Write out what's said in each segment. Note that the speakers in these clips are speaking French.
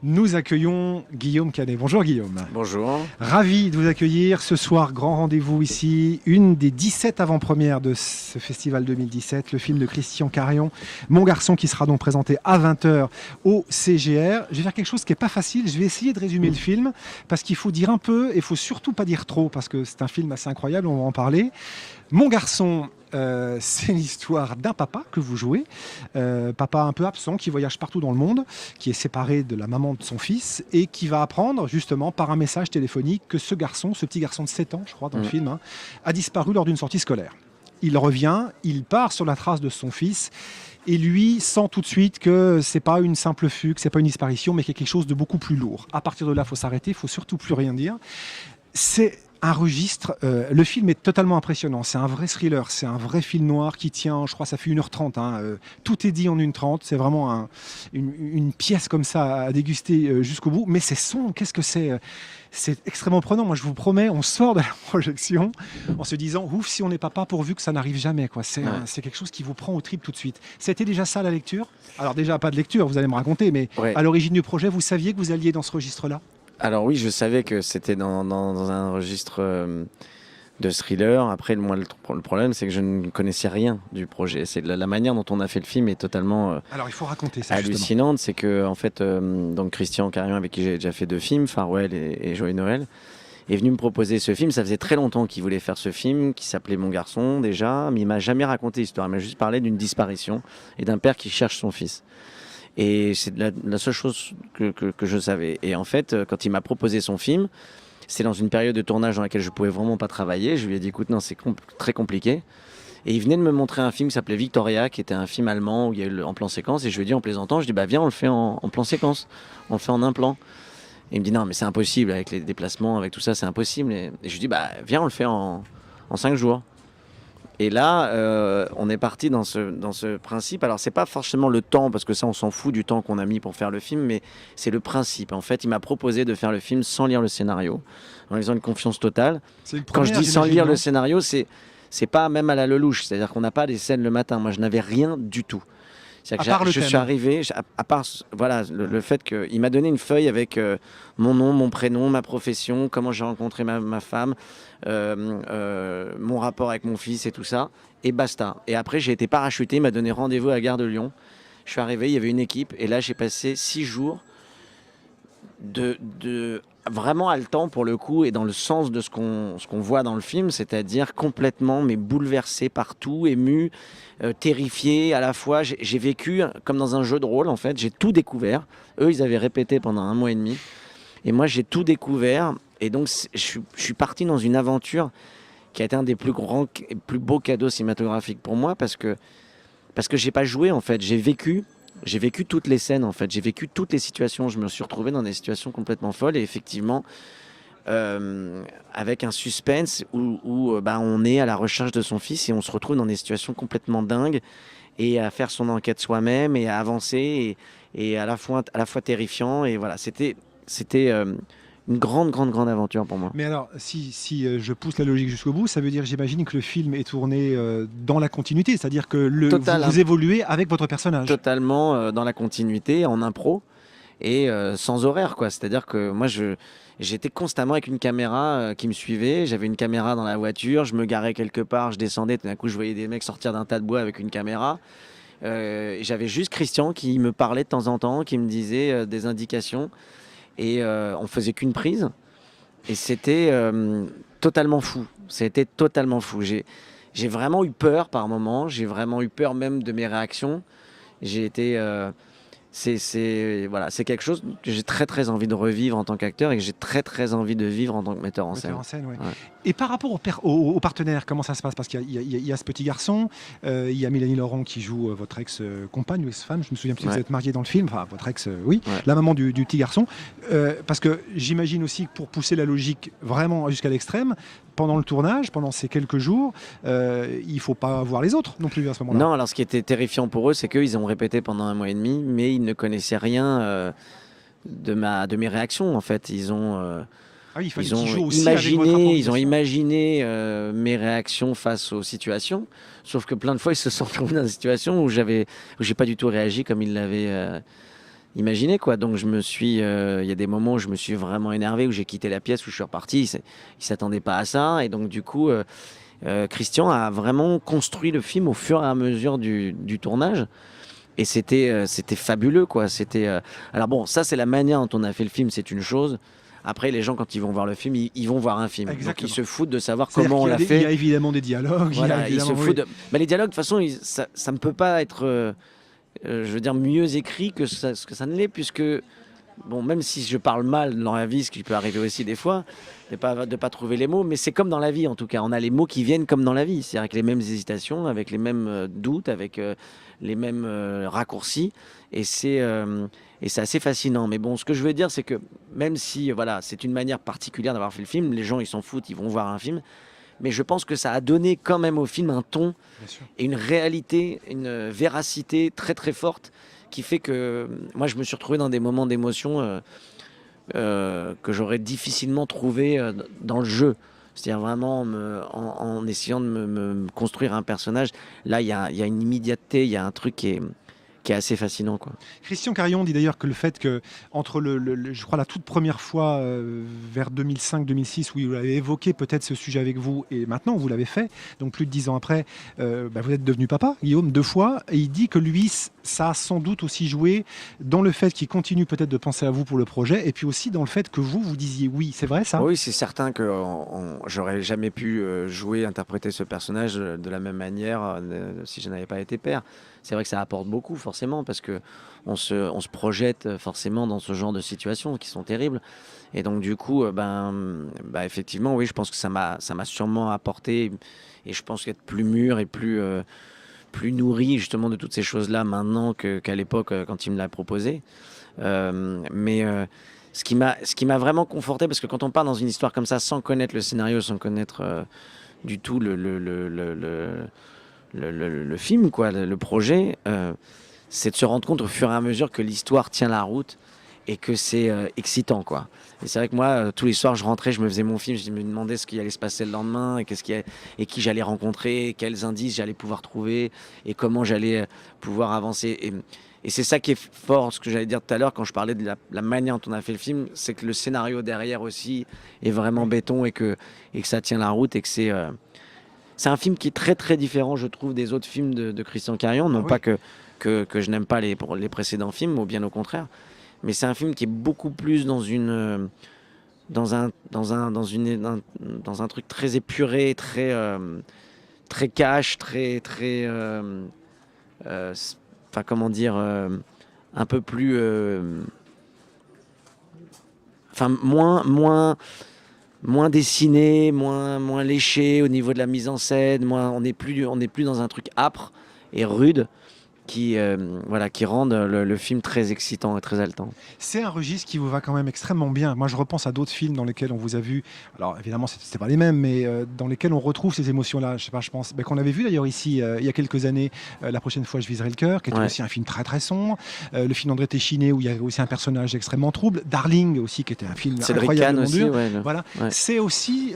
Nous accueillons Guillaume Canet. Bonjour Guillaume. Bonjour. Ravi de vous accueillir ce soir, grand rendez-vous ici, une des 17 avant-premières de ce festival 2017, le film de Christian Carion, Mon garçon, qui sera donc présenté à 20h au CGR. Je vais faire quelque chose qui n'est pas facile, je vais essayer de résumer le film, parce qu'il faut dire un peu, et il faut surtout pas dire trop, parce que c'est un film assez incroyable, on va en parler. Mon garçon, c'est l'histoire d'un papa que vous jouez, papa un peu absent, qui voyage partout dans le monde, qui est séparé de la maman de son fils et qui va apprendre justement par un message téléphonique que ce garçon, ce petit garçon de 7 ans, je crois, dans le film, a disparu lors d'une sortie scolaire. Il revient, il part sur la trace de son fils et lui sent tout de suite que c'est pas une simple fugue, c'est pas une disparition, mais qu'il y a quelque chose de beaucoup plus lourd. À partir de là, il faut s'arrêter, il faut surtout plus rien dire. C'est un registre, le film est totalement impressionnant, c'est un vrai thriller, c'est un vrai film noir qui tient, je crois ça fait 1h30, tout est dit en 1h30, c'est vraiment une pièce comme ça à déguster jusqu'au bout, mais c'est sombre, qu'est-ce que c'est extrêmement prenant, moi je vous promets, on sort de la projection en se disant, ouf, si on n'est pas pourvu que ça n'arrive jamais, quoi. C'est quelque chose qui vous prend au trip tout de suite. C'était déjà ça la lecture? Alors déjà pas de lecture, vous allez me raconter, mais à l'origine du projet, vous saviez que vous alliez dans ce registre-là? Alors oui, je savais que c'était dans un registre de thriller. Après, le problème, c'est que je ne connaissais rien du projet. C'est la manière dont on a fait le film est totalement Alors il faut raconter ça, hallucinante. C'est que en fait, donc Christian Carion, avec qui j'ai déjà fait 2 films, Farewell et Joyeux Noël, est venu me proposer ce film. Ça faisait très longtemps qu'il voulait faire ce film, qui s'appelait Mon garçon déjà, mais il m'a jamais raconté l'histoire. Il m'a juste parlé d'une disparition et d'un père qui cherche son fils. Et c'est la seule chose que je savais. Et en fait, quand il m'a proposé son film, c'est dans une période de tournage dans laquelle je pouvais vraiment pas travailler. Je lui ai dit, écoute, non, c'est très compliqué. Et il venait de me montrer un film qui s'appelait Victoria, qui était un film allemand où il y a eu en plan séquence. Et je lui ai dit en plaisantant, je dis, bah viens, on le fait en plan séquence, on le fait en un plan. Et il me dit, non, mais c'est impossible avec les déplacements, avec tout ça, c'est impossible. Et je lui dis, bah viens, on le fait en 5 jours. Et là, on est parti dans ce principe. Alors, c'est pas forcément le temps, parce que ça, on s'en fout du temps qu'on a mis pour faire le film, mais c'est le principe. En fait, il m'a proposé de faire le film sans lire le scénario, en lui faisant une confiance totale. Quand je dis sans lire le scénario, c'est pas même à la Lelouch, c'est-à-dire qu'on n'a pas des scènes le matin. Moi, je n'avais rien du tout. C'est-à-dire que je suis arrivé, à part voilà, le fait qu'il m'a donné une feuille avec mon nom, mon prénom, ma profession, comment j'ai rencontré ma femme, mon rapport avec mon fils et tout ça, et basta. Et après, j'ai été parachuté, il m'a donné rendez-vous à la gare de Lyon. Je suis arrivé, il y avait une équipe, et là, j'ai passé 6 jours de vraiment haletant pour le coup, et dans le sens de ce qu'on voit dans le film, c'est-à-dire complètement mais bouleversé partout, ému, terrifié à la fois. J'ai vécu comme dans un jeu de rôle en fait, j'ai tout découvert. Eux, ils avaient répété pendant 1 mois et demi, et moi j'ai tout découvert. Et donc je suis parti dans une aventure qui a été un des plus grands et plus beaux cadeaux cinématographiques pour moi, parce que j'ai pas joué en fait, j'ai vécu toutes les scènes en fait, j'ai vécu toutes les situations, je me suis retrouvé dans des situations complètement folles, et effectivement avec un suspense où bah, on est à la recherche de son fils et on se retrouve dans des situations complètement dingues, et à faire son enquête soi-même et à avancer, et à la fois terrifiant. Et voilà, c'était une grande aventure pour moi. Mais alors, si je pousse la logique jusqu'au bout, ça veut dire, j'imagine, que le film est tourné dans la continuité, c'est-à-dire que vous évoluez avec votre personnage. Totalement dans la continuité, en impro, et sans horaire, quoi. C'est-à-dire que moi, j'étais constamment avec une caméra qui me suivait. J'avais une caméra dans la voiture, je me garais quelque part, je descendais, tout d'un coup, je voyais des mecs sortir d'un tas de bois avec une caméra. J'avais juste Christian qui me parlait de temps en temps, qui me disait des indications. Et on faisait qu'une prise, et c'était totalement fou. C'était totalement fou. J'ai vraiment eu peur par moments. J'ai vraiment eu peur même de mes réactions. J'ai été voilà, c'est quelque chose que j'ai très envie de revivre en tant qu'acteur, et que j'ai très envie de vivre en tant que metteur en scène. Ouais. Et par rapport aux partenaires, comment ça se passe? Parce qu'il y a ce petit garçon, il y a Mélanie Laurent qui joue votre ex-compagne ou ex-femme, je me souviens plus si vous êtes marié dans le film, enfin votre ex, oui, la maman du petit garçon. Parce que j'imagine aussi que pour pousser la logique vraiment jusqu'à l'extrême, pendant le tournage, pendant ces quelques jours, il ne faut pas voir les autres non plus à ce moment-là. Non, alors ce qui était terrifiant pour eux, c'est qu'ils ont répété pendant 1 mois et demi, mais ils ne connaissaient rien de mes réactions en fait. Ils ont imaginé mes réactions face aux situations, sauf que plein de fois ils se sont retrouvés dans des situations où j'ai pas du tout réagi comme ils l'avaient imaginé quoi. Donc il y a des moments où je me suis vraiment énervé, où j'ai quitté la pièce, où je suis reparti. Il s'attendait pas à ça, et donc du coup, Christian a vraiment construit le film au fur et à mesure du tournage. Et c'était fabuleux, quoi. Alors bon, ça c'est la manière dont on a fait le film, c'est une chose. Après, les gens, quand ils vont voir le film, ils vont voir un film. Exactement. Donc ils se foutent de savoir C'est-à-dire comment on qu'il y a l'a des- Il y fait. a évidemment des dialogues. Voilà, il y a ils se évidemment, foutent oui. les dialogues, de toute façon, ça ne peut pas être, je veux dire, mieux écrit ce que ça ne l'est, puisque, bon, même si je parle mal dans la vie, ce qui peut arriver aussi des fois, de pas trouver les mots, mais c'est comme dans la vie, en tout cas. On a les mots qui viennent comme dans la vie, c'est-à-dire avec les mêmes hésitations, avec les mêmes doutes, avec les mêmes raccourcis, et c'est assez fascinant. Mais bon, ce que je veux dire, c'est que même si, voilà, c'est une manière particulière d'avoir fait le film, les gens, ils s'en foutent, ils vont voir un film, mais je pense que ça a donné quand même au film un ton Bien sûr. et une réalité, une véracité très très forte qui fait que moi je me suis retrouvé dans des moments d'émotion que j'aurais difficilement trouvé dans le jeu. C'est-à-dire vraiment en essayant de me construire un personnage. Là, il y a une immédiateté, il y a un truc qui est assez fascinant, quoi. Christian Carion dit d'ailleurs que le fait que, entre je crois la toute première fois, vers 2005-2006, où il avait évoqué peut-être ce sujet avec vous, et maintenant vous l'avez fait, donc plus de 10 ans après, vous êtes devenu papa, Guillaume, 2 fois, et il dit que lui, ça a sans doute aussi joué dans le fait qu'il continue peut-être de penser à vous pour le projet, et puis aussi dans le fait que vous disiez oui. C'est vrai ça? Oui, c'est certain que j'aurais jamais pu interpréter ce personnage de la même manière si je n'avais pas été père. C'est vrai que ça apporte beaucoup, forcément, parce que on se projette forcément dans ce genre de situations qui sont terribles. Et donc, du coup, effectivement, oui, je pense que ça m'a sûrement apporté, et je pense qu'être plus mûr et plus nourri, justement, de toutes ces choses-là maintenant qu'à l'époque, quand il me l'a proposé. Mais ce qui m'a vraiment conforté, parce que quand on part dans une histoire comme ça, sans connaître le scénario, sans connaître du tout le film, quoi, le projet, c'est de se rendre compte au fur et à mesure que l'histoire tient la route et que c'est excitant, quoi. Et c'est vrai que moi, tous les soirs, je rentrais, je me faisais mon film, je me demandais ce qui allait se passer le lendemain, et qui j'allais rencontrer, quels indices j'allais pouvoir trouver, et comment j'allais pouvoir avancer. Et c'est ça qui est fort, ce que j'allais dire tout à l'heure quand je parlais de la manière dont on a fait le film, c'est que le scénario derrière aussi est vraiment béton, et que ça tient la route, et que c'est un film qui est très très différent, je trouve, des autres films de Christian Carion. Non Oui. pas que je n'aime pas les précédents films, ou bien au contraire. Mais c'est un film qui est beaucoup plus dans un truc très épuré, très cash, enfin comment dire, un peu plus, enfin moins dessiné, moins léché au niveau de la mise en scène. On n'est plus dans un truc âpre et rude qui rendent le film très excitant et très haletant. C'est un registre qui vous va quand même extrêmement bien. Moi, je repense à d'autres films dans lesquels on vous a vu. Alors, évidemment, c'était pas les mêmes, mais dans lesquels on retrouve ces émotions-là. Je sais pas, je pense qu'on avait vu d'ailleurs ici il y a quelques années. La prochaine fois, je viserai le cœur, qui était Ouais. aussi un film très très sombre. Le film d'André Téchiné, où il y avait aussi un personnage extrêmement trouble. Darling aussi, qui était un film Cédric Kahn incroyablement aussi, dur. ouais, Voilà. ouais. C'est aussi,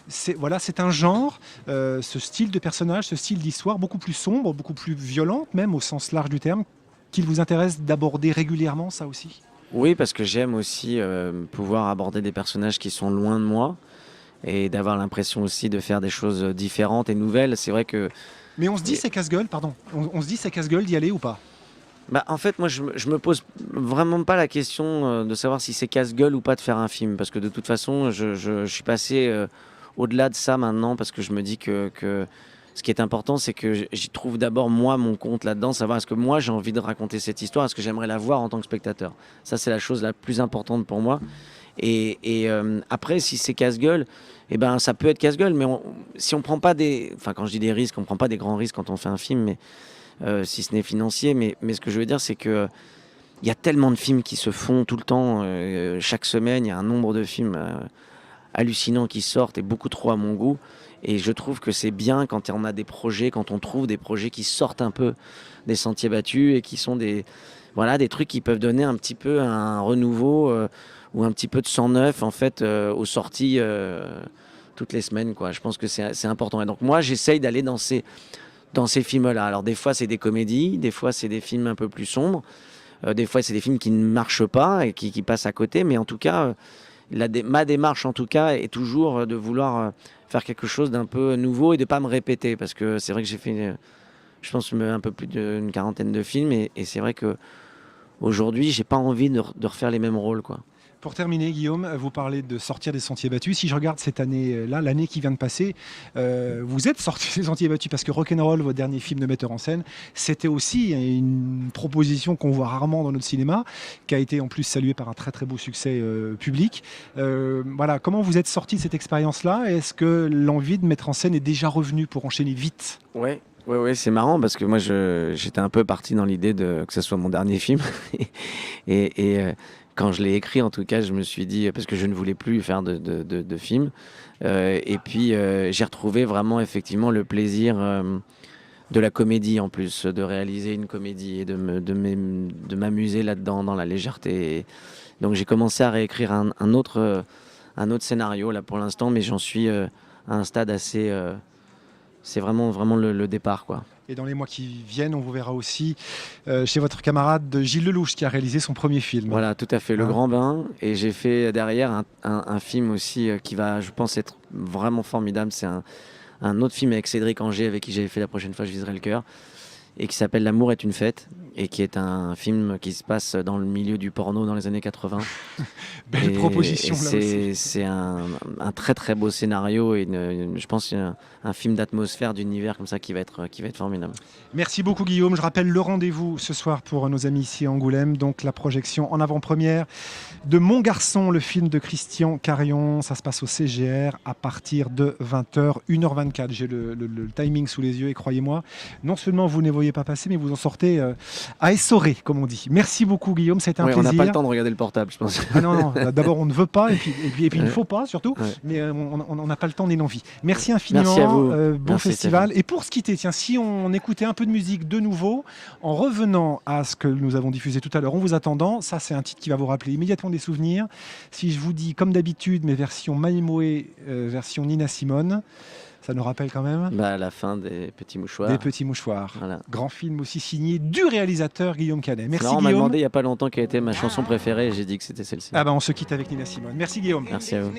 c'est un genre, ce style de personnage, ce style d'histoire beaucoup plus sombre, beaucoup plus violente, même au sens large du terme, qu'il vous intéresse d'aborder régulièrement, ça aussi? Oui, parce que j'aime aussi pouvoir aborder des personnages qui sont loin de moi, et d'avoir l'impression aussi de faire des choses différentes et nouvelles. C'est vrai que, Mais on se dit c'est casse-gueule, pardon. On se dit c'est casse-gueule d'y aller ou pas? en fait, moi, je me pose vraiment pas la question de savoir si c'est casse-gueule ou pas de faire un film, parce que de toute façon, je suis passé au-delà de ça maintenant, parce que je me dis que ce qui est important, c'est que j'y trouve d'abord moi mon compte là-dedans, savoir est-ce que moi j'ai envie de raconter cette histoire, est-ce que j'aimerais la voir en tant que spectateur. Ça, c'est la chose la plus importante pour moi. Et après, si c'est casse-gueule, ça peut être casse-gueule, mais si on prend pas enfin, quand je dis des risques, on prend pas des grands risques quand on fait un film, mais si ce n'est financier. Mais ce que je veux dire, c'est que il y a tellement de films qui se font tout le temps, chaque semaine, il y a un nombre de films hallucinants qui sortent, et beaucoup trop à mon goût. Et je trouve que c'est bien quand on a des projets, quand on trouve des projets qui sortent un peu des sentiers battus, et qui sont des trucs qui peuvent donner un petit peu un renouveau, ou un petit peu de sang neuf, en fait, aux sorties toutes les semaines, quoi. Je pense que c'est important. Et donc moi, j'essaye d'aller dans ces films-là. Alors des fois, c'est des comédies, des fois, c'est des films un peu plus sombres. Des fois, c'est des films qui ne marchent pas et qui passent à côté, mais en tout cas, ma démarche en tout cas est toujours de vouloir faire quelque chose d'un peu nouveau et de pas me répéter, parce que c'est vrai que j'ai fait, je pense, un peu plus d'une quarantaine de films, et c'est vrai que aujourd'hui, j'ai pas envie de refaire les mêmes rôles, quoi. Pour terminer, Guillaume, vous parlez de sortir des sentiers battus. Si je regarde cette année-là, l'année qui vient de passer, vous êtes sorti des sentiers battus parce que Rock'n'Roll, votre dernier film de metteur en scène, c'était aussi une proposition qu'on voit rarement dans notre cinéma, qui a été en plus saluée par un très très beau succès public. Voilà, comment vous êtes sorti de cette expérience-là? Est-ce que l'envie de mettre en scène est déjà revenue pour enchaîner vite? Ouais, c'est marrant parce que moi j'étais un peu parti dans l'idée que ce soit mon dernier film et quand je l'ai écrit, en tout cas, je me suis dit, parce que je ne voulais plus faire de film, et puis j'ai retrouvé vraiment effectivement le plaisir de la comédie en plus, de réaliser une comédie et de m'amuser là-dedans, dans la légèreté. Donc j'ai commencé à réécrire un autre scénario là pour l'instant, mais j'en suis à un stade assez... c'est vraiment le départ, quoi. Et dans les mois qui viennent, on vous verra aussi chez votre camarade Gilles Lelouch qui a réalisé son premier film. Voilà, tout à fait, Le Grand Bain. Et j'ai fait derrière un film aussi qui va, je pense, être vraiment formidable. C'est un autre film avec Cédric Angers, avec qui j'avais fait La prochaine fois je viserai le cœur, et qui s'appelle L'amour est une fête, et qui est un film qui se passe dans le milieu du porno dans les années 80. Belle proposition là aussi. C'est un très très beau scénario et je pense un film d'atmosphère, d'univers comme ça qui va être formidable. Merci beaucoup Guillaume. Je rappelle le rendez-vous ce soir pour nos amis ici à Angoulême, donc la projection en avant-première de Mon Garçon, le film de Christian Carion. Ça se passe au CGR à partir de 20h, 1h24. J'ai le timing sous les yeux et croyez-moi, non seulement vous ne les voyez pas passer, mais vous en sortez à essorer, comme on dit. Merci beaucoup Guillaume, c'était un plaisir. On n'a pas le temps de regarder le portable, je pense. Ah non, d'abord on ne veut pas, et puis il ne faut pas surtout, Ouais. mais on n'a pas le temps ni l'envie. Merci infiniment, Merci à vous. bon Merci, festival. Stéphane. Et pour se quitter, tiens, si on écoutait un peu de musique de nouveau, en revenant à ce que nous avons diffusé tout à l'heure, En vous attendant, ça c'est un titre qui va vous rappeler immédiatement des souvenirs. Si je vous dis, comme d'habitude, mes versions Maïmoé, version Nina Simone, ça nous rappelle quand même La fin des Petits Mouchoirs. Des Petits Mouchoirs. Voilà. Grand film aussi signé du réalisateur Guillaume Canet. Merci Non, on m'a Guillaume. demandé il n'y a pas longtemps quelle était ma chanson préférée et j'ai dit que c'était celle-ci. Ah ben on se quitte avec Nina Simone. Merci Guillaume. Merci à vous.